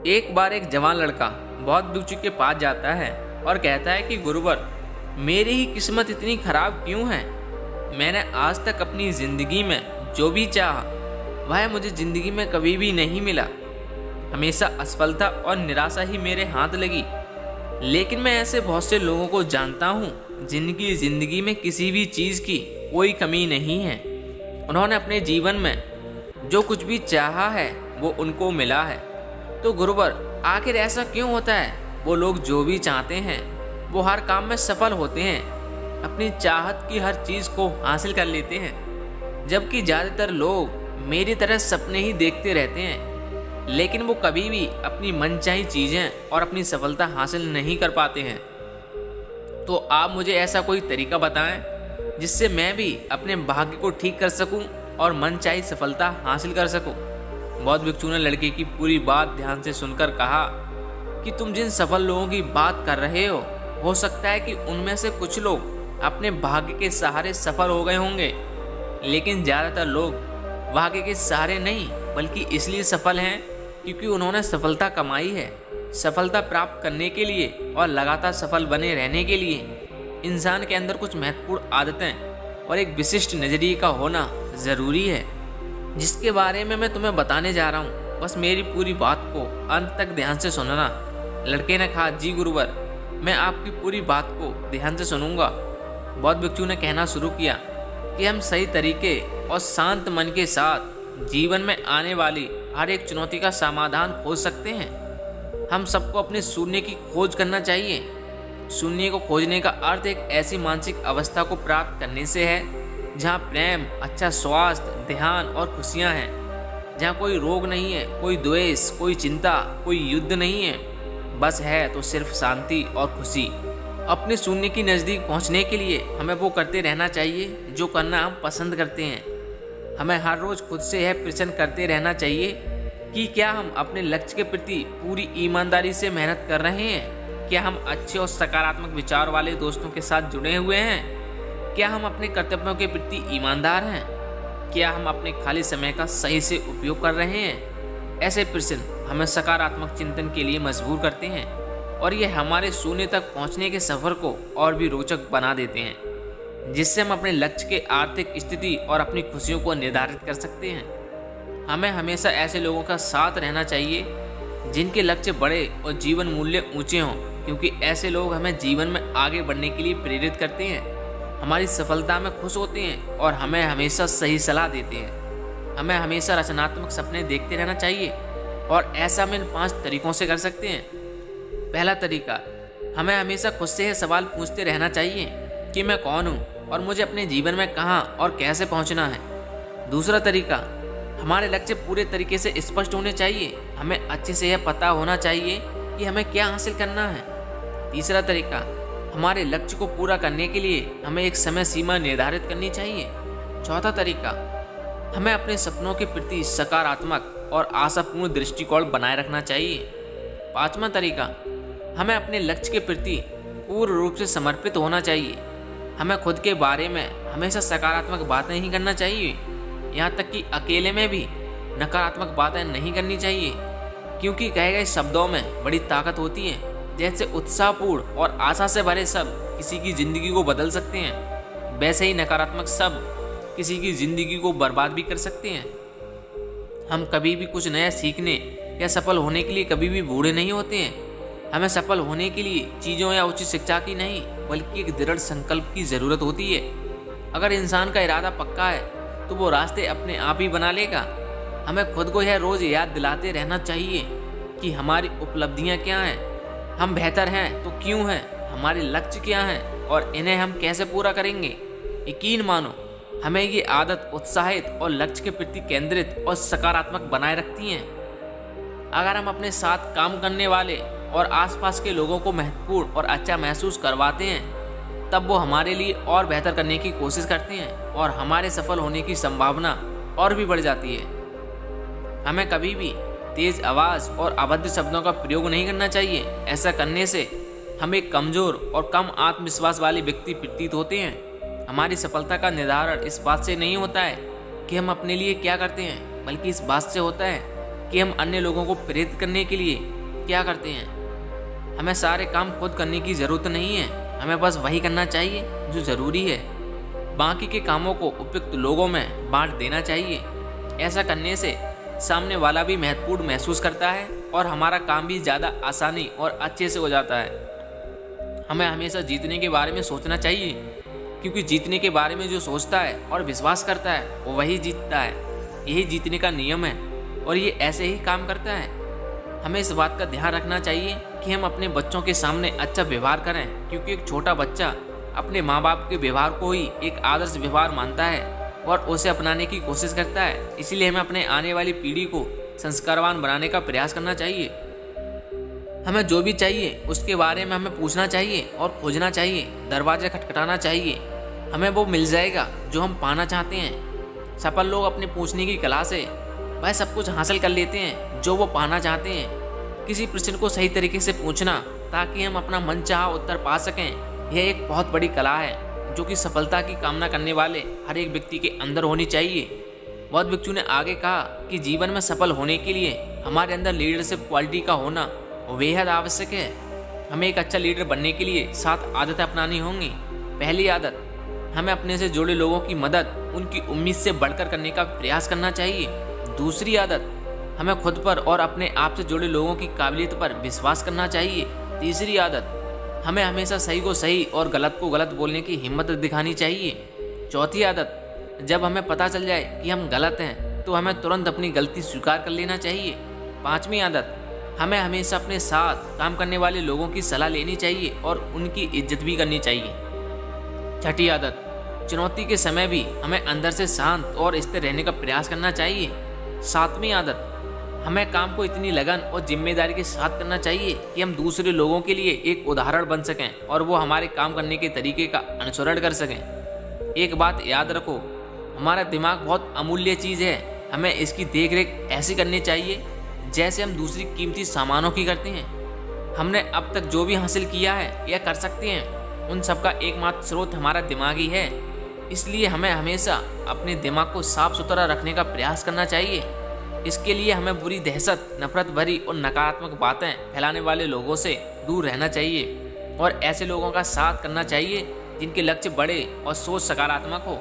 एक बार एक जवान लड़का बहुत भिक्षु के पास जाता है और कहता है कि गुरुवर, मेरी ही किस्मत इतनी खराब क्यों है। मैंने आज तक अपनी ज़िंदगी में जो भी चाहा वह मुझे ज़िंदगी में कभी भी नहीं मिला। हमेशा असफलता और निराशा ही मेरे हाथ लगी। लेकिन मैं ऐसे बहुत से लोगों को जानता हूँ जिनकी ज़िंदगी में किसी भी चीज़ की कोई कमी नहीं है। उन्होंने अपने जीवन में जो कुछ भी चाहा है वो उनको मिला है। तो गुरुवर, आखिर ऐसा क्यों होता है? वो लोग जो भी चाहते हैं वो हर काम में सफल होते हैं, अपनी चाहत की हर चीज़ को हासिल कर लेते हैं, जबकि ज़्यादातर लोग मेरी तरह सपने ही देखते रहते हैं, लेकिन वो कभी भी अपनी मनचाही चीज़ें और अपनी सफलता हासिल नहीं कर पाते हैं। तो आप मुझे ऐसा कोई तरीका बताएं जिससे मैं भी अपने भाग्य को ठीक कर सकूं और मनचाही सफलता हासिल कर सकूं। बौद्ध भिक्षु ने लड़के की पूरी बात ध्यान से सुनकर कहा कि तुम जिन सफल लोगों की बात कर रहे हो सकता है कि उनमें से कुछ लोग अपने भाग्य के सहारे सफल हो गए होंगे, लेकिन ज़्यादातर लोग भाग्य के सहारे नहीं बल्कि इसलिए सफल हैं क्योंकि उन्होंने सफलता कमाई है। सफलता प्राप्त करने के लिए और लगातार सफल बने रहने के लिए इंसान के अंदर कुछ महत्वपूर्ण आदतें और एक विशिष्ट नज़रिए का होना ज़रूरी है, जिसके बारे में मैं तुम्हें बताने जा रहा हूँ। बस मेरी पूरी बात को अंत तक ध्यान से सुनना। लड़के ने कहा, जी गुरुवर, मैं आपकी पूरी बात को ध्यान से सुनूंगा। बौद्ध भिक्षु ने कहना शुरू किया कि हम सही तरीके और शांत मन के साथ जीवन में आने वाली हर एक चुनौती का समाधान खोज सकते हैं। हम सबको अपने शून्य की खोज करना चाहिए। शून्य को खोजने का अर्थ एक ऐसी मानसिक अवस्था को प्राप्त करने से है जहाँ प्रेम, अच्छा स्वास्थ्य, ध्यान और खुशियाँ हैं, जहाँ कोई रोग नहीं है, कोई द्वेष, कोई चिंता, कोई युद्ध नहीं है, बस है तो सिर्फ शांति और खुशी। अपने शून्य की नज़दीक पहुँचने के लिए हमें वो करते रहना चाहिए जो करना हम पसंद करते हैं। हमें हर रोज़ खुद से यह प्रश्न करते रहना चाहिए कि क्या हम अपने लक्ष्य के प्रति पूरी ईमानदारी से मेहनत कर रहे हैं? क्या हम अच्छे और सकारात्मक विचार वाले दोस्तों के साथ जुड़े हुए हैं? क्या हम अपने कर्तव्यों के प्रति ईमानदार हैं? क्या हम अपने खाली समय का सही से उपयोग कर रहे हैं? ऐसे प्रश्न हमें सकारात्मक चिंतन के लिए मजबूर करते हैं और ये हमारे शून्य तक पहुंचने के सफ़र को और भी रोचक बना देते हैं, जिससे हम अपने लक्ष्य के आर्थिक स्थिति और अपनी खुशियों को निर्धारित कर सकते हैं। हमें हमेशा ऐसे लोगों का साथ रहना चाहिए जिनके लक्ष्य बड़े और जीवन मूल्य ऊंचे हों, क्योंकि ऐसे लोग हमें जीवन में आगे बढ़ने के लिए प्रेरित करते हैं, हमारी सफलता में खुश होते हैं और हमें हमेशा सही सलाह देते हैं। हमें हमेशा रचनात्मक सपने देखते रहना चाहिए और ऐसा हम इन 5 तरीकों से कर सकते हैं। पहला तरीका, हमें हमेशा खुद से यह सवाल पूछते रहना चाहिए कि मैं कौन हूँ और मुझे अपने जीवन में कहाँ और कैसे पहुँचना है। दूसरा तरीका, हमारे लक्ष्य पूरे तरीके से स्पष्ट होने चाहिए। हमें अच्छे से यह पता होना चाहिए कि हमें क्या हासिल करना है। तीसरा तरीका, हमारे लक्ष्य को पूरा करने के लिए हमें एक समय सीमा निर्धारित करनी चाहिए। चौथा तरीका, हमें अपने सपनों के प्रति सकारात्मक और आशापूर्ण दृष्टिकोण बनाए रखना चाहिए। पांचवा तरीका, हमें अपने लक्ष्य के प्रति पूर्ण रूप से समर्पित होना चाहिए। हमें खुद के बारे में हमेशा सकारात्मक बातें ही करना चाहिए, यहाँ तक कि अकेले में भी नकारात्मक बातें नहीं करनी चाहिए, क्योंकि कहे गए शब्दों में बड़ी ताकत होती है। जैसे उत्साहपूर्ण और आशा से भरे शब्द किसी की ज़िंदगी को बदल सकते हैं, वैसे ही नकारात्मक शब्द किसी की ज़िंदगी को बर्बाद भी कर सकते हैं। हम कभी भी कुछ नया सीखने या सफल होने के लिए कभी भी बूढ़े नहीं होते हैं। हमें सफल होने के लिए चीज़ों या उचित शिक्षा की नहीं बल्कि एक दृढ़ संकल्प की ज़रूरत होती है। अगर इंसान का इरादा पक्का है तो वो रास्ते अपने आप ही बना लेगा। हमें खुद को यह रोज़ याद दिलाते रहना चाहिए कि हमारी उपलब्धियाँ क्या हैं, हम बेहतर हैं तो क्यों हैं, हमारे लक्ष्य क्या हैं और इन्हें हम कैसे पूरा करेंगे। यकीन मानो, हमें ये आदत उत्साहित और लक्ष्य के प्रति केंद्रित और सकारात्मक बनाए रखती हैं। अगर हम अपने साथ काम करने वाले और आसपास के लोगों को महत्वपूर्ण और अच्छा महसूस करवाते हैं, तब वो हमारे लिए और बेहतर करने की कोशिश करते हैं और हमारे सफल होने की संभावना और भी बढ़ जाती है। हमें कभी भी तेज आवाज़ और अभद्र शब्दों का प्रयोग नहीं करना चाहिए। ऐसा करने से हम एक कमज़ोर और कम आत्मविश्वास वाले व्यक्ति प्रतीत होते हैं। हमारी सफलता का निर्धारण इस बात से नहीं होता है कि हम अपने लिए क्या करते हैं, बल्कि इस बात से होता है कि हम अन्य लोगों को प्रेरित करने के लिए क्या करते हैं। हमें सारे काम खुद करने की ज़रूरत नहीं है, हमें बस वही करना चाहिए जो ज़रूरी है। बाकी के कामों को उपयुक्त लोगों में बांट देना चाहिए। ऐसा करने से सामने वाला भी महत्वपूर्ण महसूस करता है और हमारा काम भी ज़्यादा आसानी और अच्छे से हो जाता है। हमें हमेशा जीतने के बारे में सोचना चाहिए, क्योंकि जीतने के बारे में जो सोचता है और विश्वास करता है वो वही जीतता है। यही जीतने का नियम है और ये ऐसे ही काम करता है। हमें इस बात का ध्यान रखना चाहिए कि हम अपने बच्चों के सामने अच्छा व्यवहार करें, क्योंकि एक छोटा बच्चा अपने माँ बाप के व्यवहार को ही एक आदर्श व्यवहार मानता है और उसे अपनाने की कोशिश करता है। इसीलिए हमें अपने आने वाली पीढ़ी को संस्कारवान बनाने का प्रयास करना चाहिए। हमें जो भी चाहिए उसके बारे में हमें पूछना चाहिए और खोजना चाहिए, दरवाजे खटखटाना चाहिए। हमें वो मिल जाएगा जो हम पाना चाहते हैं। सफल लोग अपने पूछने की कला से वह सब कुछ हासिल कर लेते हैं जो वो पाना चाहते हैं। किसी प्रश्न को सही तरीके से पूछना ताकि हम अपना मनचाहा उत्तर पा सकें, यह एक बहुत बड़ी कला है जो कि सफलता की कामना करने वाले हर एक व्यक्ति के अंदर होनी चाहिए। बौद्ध भिक्षु ने आगे कहा कि जीवन में सफल होने के लिए हमारे अंदर लीडरशिप क्वालिटी का होना बेहद आवश्यक है। हमें एक अच्छा लीडर बनने के लिए 7 आदतें अपनानी होंगी। पहली आदत, हमें अपने से जुड़े लोगों की मदद उनकी उम्मीद से बढ़कर करने का प्रयास करना चाहिए। दूसरी आदत, हमें खुद पर और अपने आप से जुड़े लोगों की काबिलियत पर विश्वास करना चाहिए। तीसरी आदत, हमें हमेशा सही को सही और गलत को गलत बोलने की हिम्मत दिखानी चाहिए। चौथी आदत, जब हमें पता चल जाए कि हम गलत हैं तो हमें तुरंत अपनी गलती स्वीकार कर लेना चाहिए। पांचवी आदत, हमें हमेशा अपने साथ काम करने वाले लोगों की सलाह लेनी चाहिए और उनकी इज्जत भी करनी चाहिए। छठी आदत, चुनौती के समय भी हमें अंदर से शांत और स्थिर रहने का प्रयास करना चाहिए। सातवीं आदत, हमें काम को इतनी लगन और जिम्मेदारी के साथ करना चाहिए कि हम दूसरे लोगों के लिए एक उदाहरण बन सकें और वो हमारे काम करने के तरीके का अनुसरण कर सकें। एक बात याद रखो, हमारा दिमाग बहुत अमूल्य चीज़ है। हमें इसकी देखरेख ऐसी करनी चाहिए जैसे हम दूसरी कीमती सामानों की करते हैं। हमने अब तक जो भी हासिल किया है या कर सकते हैं, उन सब का एकमात्र स्रोत हमारा दिमाग ही है। इसलिए हमें हमेशा अपने दिमाग को साफ सुथरा रखने का प्रयास करना चाहिए। इसके लिए हमें बुरी दहशत, नफरत भरी और नकारात्मक बातें फैलाने वाले लोगों से दूर रहना चाहिए और ऐसे लोगों का साथ करना चाहिए जिनके लक्ष्य बड़े और सोच सकारात्मक हो।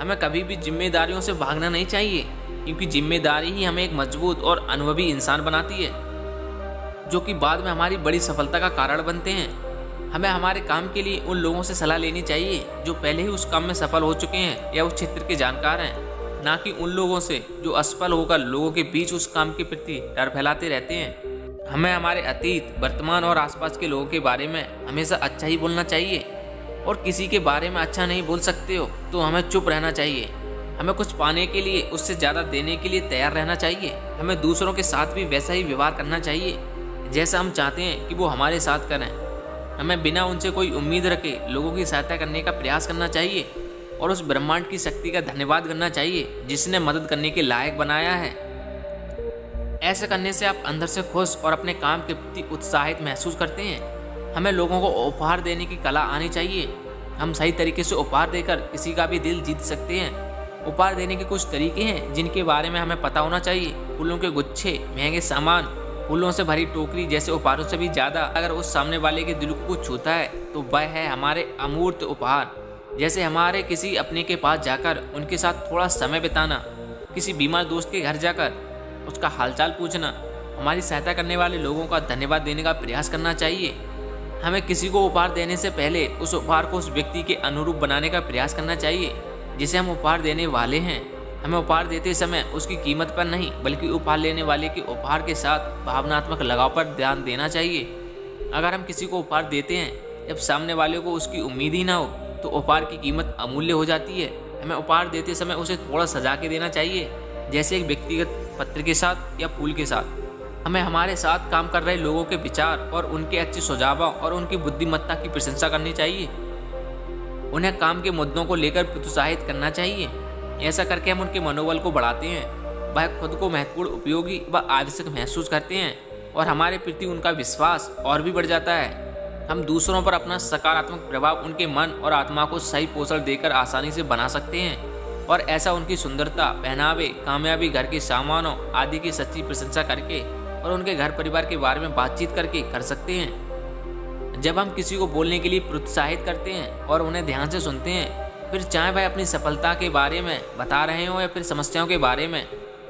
हमें कभी भी जिम्मेदारियों से भागना नहीं चाहिए, क्योंकि जिम्मेदारी ही हमें एक मजबूत और अनुभवी इंसान बनाती है, जो कि बाद में हमारी बड़ी सफलता का कारण बनते हैं। हमें हमारे काम के लिए उन लोगों से सलाह लेनी चाहिए जो पहले ही उस काम में सफल हो चुके हैं या उस क्षेत्र के जानकार हैं, ना कि उन लोगों से जो असफल होकर लोगों के बीच उस काम के प्रति डर फैलाते रहते हैं। हमें हमारे अतीत, वर्तमान और आसपास के लोगों के बारे में हमेशा अच्छा ही बोलना चाहिए, और किसी के बारे में अच्छा नहीं बोल सकते हो तो हमें चुप रहना चाहिए। हमें कुछ पाने के लिए उससे ज़्यादा देने के लिए तैयार रहना चाहिए। हमें दूसरों के साथ भी वैसा ही व्यवहार करना चाहिए जैसा हम चाहते हैं कि वो हमारे साथ करें। हमें बिना उनसे कोई उम्मीद रखे लोगों की सहायता करने का प्रयास करना चाहिए और उस ब्रह्मांड की शक्ति का धन्यवाद करना चाहिए जिसने मदद करने के लायक बनाया है। ऐसा करने से आप अंदर से खुश और अपने काम के प्रति उत्साहित महसूस करते हैं। हमें लोगों को उपहार देने की कला आनी चाहिए। हम सही तरीके से उपहार देकर किसी का भी दिल जीत सकते हैं। उपहार देने के कुछ तरीके हैं जिनके बारे में हमें पता होना चाहिए। फूलों के गुच्छे, महंगे सामान, फूलों से भरी टोकरी जैसे उपहारों से भी ज़्यादा अगर उस सामने वाले के दिल को कुछ छूता है तो वह है हमारे अमूर्त उपहार। जैसे हमारे किसी अपने के पास जाकर उनके साथ थोड़ा समय बिताना, किसी बीमार दोस्त के घर जाकर उसका हालचाल पूछना, हमारी सहायता करने वाले लोगों का धन्यवाद देने का प्रयास करना चाहिए। हमें किसी को उपहार देने से पहले उस उपहार को उस व्यक्ति के अनुरूप बनाने का प्रयास करना चाहिए जिसे हम उपहार देने वाले हैं। हमें उपहार देते समय उसकी कीमत पर नहीं बल्कि उपहार लेने वाले के उपहार के साथ भावनात्मक लगाव पर ध्यान देना चाहिए। अगर हम किसी को उपहार देते हैं जब सामने वाले को उसकी उम्मीद ही ना हो तो उपहार की कीमत अमूल्य हो जाती है। हमें उपहार देते समय उसे थोड़ा सजा के देना चाहिए, जैसे एक व्यक्तिगत पत्र के साथ या फूल के साथ। हमें हमारे साथ काम कर रहे लोगों के विचार और उनके अच्छे सुझावों और उनकी बुद्धिमत्ता की प्रशंसा करनी चाहिए। उन्हें काम के मुद्दों को लेकर प्रोत्साहित करना चाहिए। ऐसा करके हम उनके मनोबल को बढ़ाते हैं। वह खुद को महत्वपूर्ण, उपयोगी व आवश्यक महसूस करते हैं और हमारे प्रति उनका विश्वास और भी बढ़ जाता है। हम दूसरों पर अपना सकारात्मक प्रभाव उनके मन और आत्मा को सही पोषण देकर आसानी से बना सकते हैं और ऐसा उनकी सुंदरता, पहनावे, कामयाबी, घर के सामानों आदि की सच्ची प्रशंसा करके और उनके घर परिवार के बारे में बातचीत करके कर सकते हैं। जब हम किसी को बोलने के लिए प्रोत्साहित करते हैं और उन्हें ध्यान से सुनते हैं, फिर चाहे वह अपनी सफलता के बारे में बता रहे हो या फिर समस्याओं के बारे में,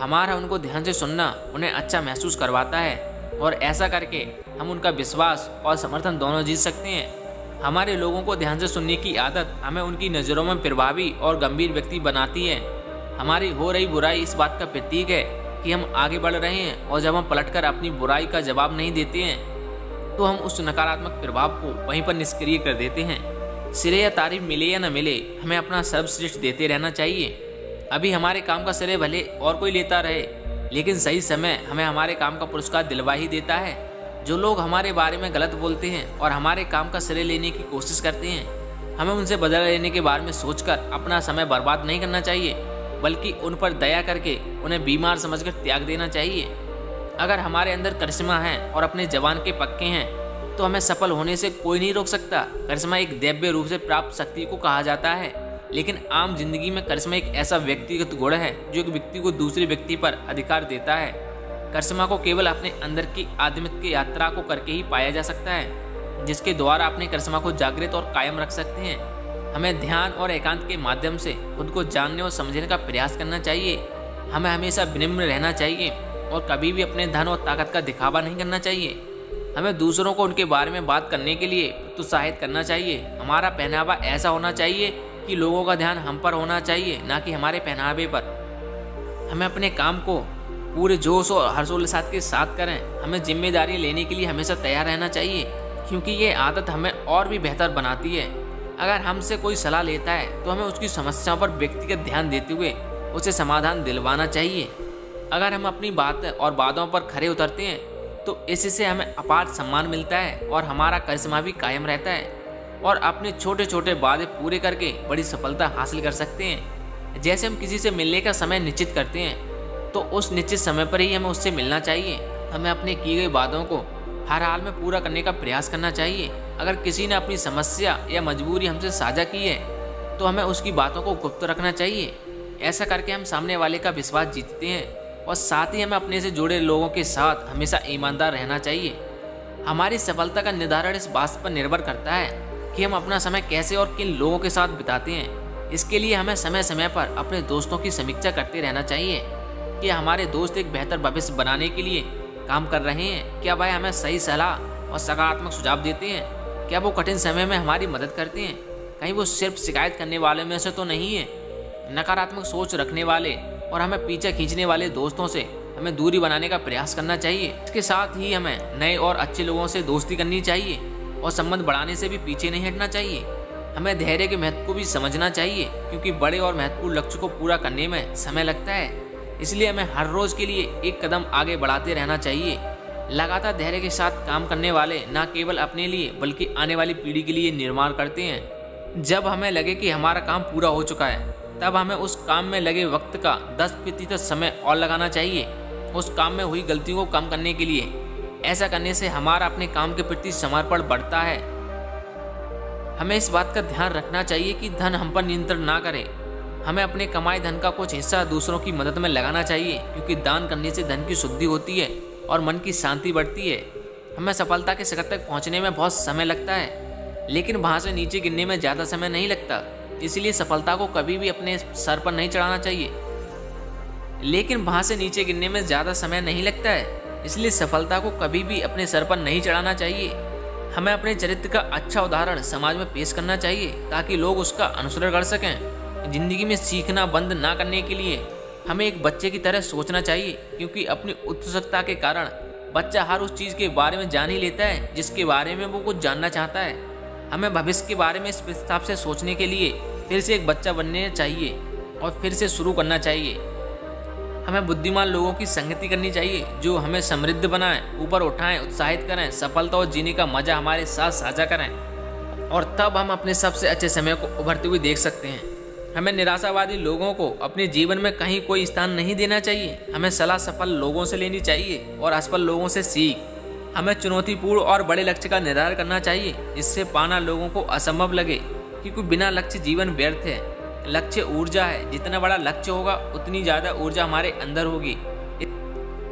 हमारा उनको ध्यान से सुनना उन्हें अच्छा महसूस करवाता है और ऐसा करके हम उनका विश्वास और समर्थन दोनों जीत सकते हैं। हमारे लोगों को ध्यान से सुनने की आदत हमें उनकी नज़रों में प्रभावी और गंभीर व्यक्ति बनाती है। हमारी हो रही बुराई इस बात का प्रतीक है कि हम आगे बढ़ रहे हैं, और जब हम पलटकर अपनी बुराई का जवाब नहीं देते हैं तो हम उस नकारात्मक प्रभाव को वहीं पर निष्क्रिय कर देते हैं। श्रेय या तारीफ मिले या न मिले, हमें अपना सर्वश्रेष्ठ देते रहना चाहिए। अभी हमारे काम का श्रेय भले और कोई लेता रहे, लेकिन सही समय हमें हमारे काम का पुरस्कार दिलवा ही देता है। जो लोग हमारे बारे में गलत बोलते हैं और हमारे काम का श्रेय लेने की कोशिश करते हैं, हमें उनसे बदला लेने के बारे में सोचकर अपना समय बर्बाद नहीं करना चाहिए, बल्कि उन पर दया करके उन्हें बीमार समझकर त्याग देना चाहिए। अगर हमारे अंदर करिश्मा है और अपने जवान के पक्के हैं, तो हमें सफल होने से कोई नहीं रोक सकता। करिश्मा एक दैव्य रूप से प्राप्त शक्ति को कहा जाता है, लेकिन आम जिंदगी में करिश्मा एक ऐसा व्यक्तिगत गुण है जो एक व्यक्ति को दूसरे व्यक्ति पर अधिकार देता है। करिश्मा को केवल अपने अंदर की आध्यात्मिक यात्रा को करके ही पाया जा सकता है, जिसके द्वारा अपने करिश्मा को जागृत और कायम रख सकते हैं। हमें ध्यान और एकांत के माध्यम से खुद को जानने और समझने का प्रयास करना चाहिए। हमें हमेशा विनम्र रहना चाहिए और कभी भी अपने धन और ताकत का दिखावा नहीं करना चाहिए। हमें दूसरों को उनके बारे में बात करने के लिए प्रोत्साहित करना चाहिए। हमारा पहनावा ऐसा होना चाहिए कि लोगों का ध्यान हम पर होना चाहिए, ना कि हमारे पहनावे पर। हमें अपने काम को पूरे जोश और हर्षोल्लास के साथ करें। हमें जिम्मेदारी लेने के लिए हमेशा तैयार रहना चाहिए, क्योंकि ये आदत हमें और भी बेहतर बनाती है। अगर हमसे कोई सलाह लेता है तो हमें उसकी समस्याओं पर व्यक्तिगत ध्यान देते हुए उसे समाधान दिलवाना चाहिए। अगर हम अपनी बात और वादों पर खरे उतरते हैं तो इससे हमें अपार सम्मान मिलता है और हमारा करिश्मा भी कायम रहता है, और अपने छोटे छोटे वादे पूरे करके बड़ी सफलता हासिल कर सकते हैं। जैसे हम किसी से मिलने का समय निश्चित करते हैं तो उस निश्चित समय पर ही हमें उससे मिलना चाहिए। हमें अपने किए गए वादों को हर हाल में पूरा करने का प्रयास करना चाहिए। अगर किसी ने अपनी समस्या या मजबूरी हमसे साझा की है तो हमें उसकी बातों को गुप्त रखना चाहिए। ऐसा करके हम सामने वाले का विश्वास जीतते हैं, और साथ ही हमें अपने से जुड़े लोगों के साथ हमेशा ईमानदार रहना चाहिए। हमारी सफलता का निर्धारण इस बात पर निर्भर करता है कि हम अपना समय कैसे और किन लोगों के साथ बिताते हैं। इसके लिए हमें समय समय पर अपने दोस्तों की समीक्षा करते रहना चाहिए कि हमारे दोस्त एक बेहतर भविष्य बनाने के लिए काम कर रहे हैं। क्या वह हमें सही सलाह और सकारात्मक सुझाव देते हैं? क्या वो कठिन समय में हमारी मदद करते हैं? कहीं वो सिर्फ शिकायत करने वाले में से तो नहीं है? नकारात्मक सोच रखने वाले और हमें पीछे खींचने वाले दोस्तों से हमें दूरी बनाने का प्रयास करना चाहिए। इसके साथ ही हमें नए और अच्छे लोगों से दोस्ती करनी चाहिए और संबंध बढ़ाने से भी पीछे नहीं हटना चाहिए। हमें धैर्य के महत्व को भी समझना चाहिए, क्योंकि बड़े और महत्वपूर्ण लक्ष्य को पूरा करने में समय लगता है। इसलिए हमें हर रोज के लिए एक कदम आगे बढ़ाते रहना चाहिए। लगातार धैर्य के साथ काम करने वाले न केवल अपने लिए बल्कि आने वाली पीढ़ी के लिए निर्माण करते हैं। जब हमें लगे कि हमारा काम पूरा हो चुका है, तब हमें उस काम में लगे वक्त का 10% समय और लगाना चाहिए, उस काम में हुई गलतियों को कम करने के लिए। ऐसा करने से हमारा अपने काम के प्रति समर्पण बढ़ता है। हमें इस बात का ध्यान रखना चाहिए कि धन हम पर नियंत्रण ना करे। हमें अपने कमाए धन का कुछ हिस्सा दूसरों की मदद में लगाना चाहिए, क्योंकि दान करने से धन की शुद्धि होती है और मन की शांति बढ़ती है। हमें सफलता के शिखर तक पहुंचने में बहुत समय लगता है, लेकिन वहां से नीचे गिरने में ज़्यादा समय नहीं लगता। इसलिए सफलता को कभी भी अपने सर पर नहीं चढ़ाना चाहिए। लेकिन वहां से नीचे गिरने में ज़्यादा समय नहीं लगता है, इसलिए सफलता को कभी भी अपने सर पर नहीं चढ़ाना चाहिए। हमें अपने चरित्र का अच्छा उदाहरण समाज में पेश करना चाहिए, ताकि लोग उसका अनुसरण कर सकें। जिंदगी में सीखना बंद ना करने के लिए हमें एक बच्चे की तरह सोचना चाहिए, क्योंकि अपनी उत्सुकता के कारण बच्चा हर उस चीज़ के बारे में जान ही लेता है जिसके बारे में वो कुछ जानना चाहता है। हमें भविष्य के बारे में इस हिसाब से सोचने के लिए फिर से एक बच्चा बनने चाहिए और फिर से शुरू करना चाहिए। हमें बुद्धिमान लोगों की संगति करनी चाहिए, जो हमें समृद्ध बनाएं, ऊपर उठाएं, उत्साहित करें, सफलता और जीने का मजा हमारे साथ साझा करें, और तब हम अपने सबसे अच्छे समय को उभरते हुए देख सकते हैं। हमें निराशावादी लोगों को अपने जीवन में कहीं कोई स्थान नहीं देना चाहिए। हमें सलाह सफल लोगों से लेनी चाहिए और असफल लोगों से सीख। हमें चुनौतीपूर्ण और बड़े लक्ष्य का निर्धारण करना चाहिए, जिससे पाना लोगों को असंभव लगे, क्योंकि बिना लक्ष्य जीवन व्यर्थ है। लक्ष्य ऊर्जा है, जितना बड़ा लक्ष्य होगा उतनी ज़्यादा ऊर्जा हमारे अंदर होगी।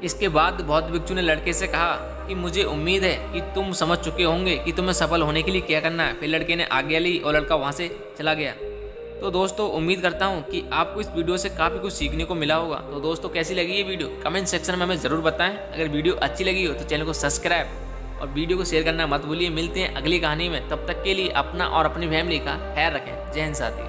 इसके बाद बौद्ध भिक्षु ने लड़के से कहा कि मुझे उम्मीद है कि तुम समझ चुके होंगे कि तुम्हें सफल होने के लिए क्या करना है। फिर लड़के ने आज्ञा ली और लड़का वहाँ से चला गया। तो दोस्तों उम्मीद करता हूँ कि आपको इस वीडियो से काफ़ी कुछ सीखने को मिला होगा। तो दोस्तों कैसी लगी ये वीडियो कमेंट सेक्शन में हमें ज़रूर बताएं। अगर वीडियो अच्छी लगी हो तो चैनल को सब्सक्राइब और वीडियो को शेयर करना मत भूलिए। मिलते हैं अगली कहानी में, तब तक के लिए अपना और अपनी फैमिली का ख्याल रखें। जय हिंद साथियों।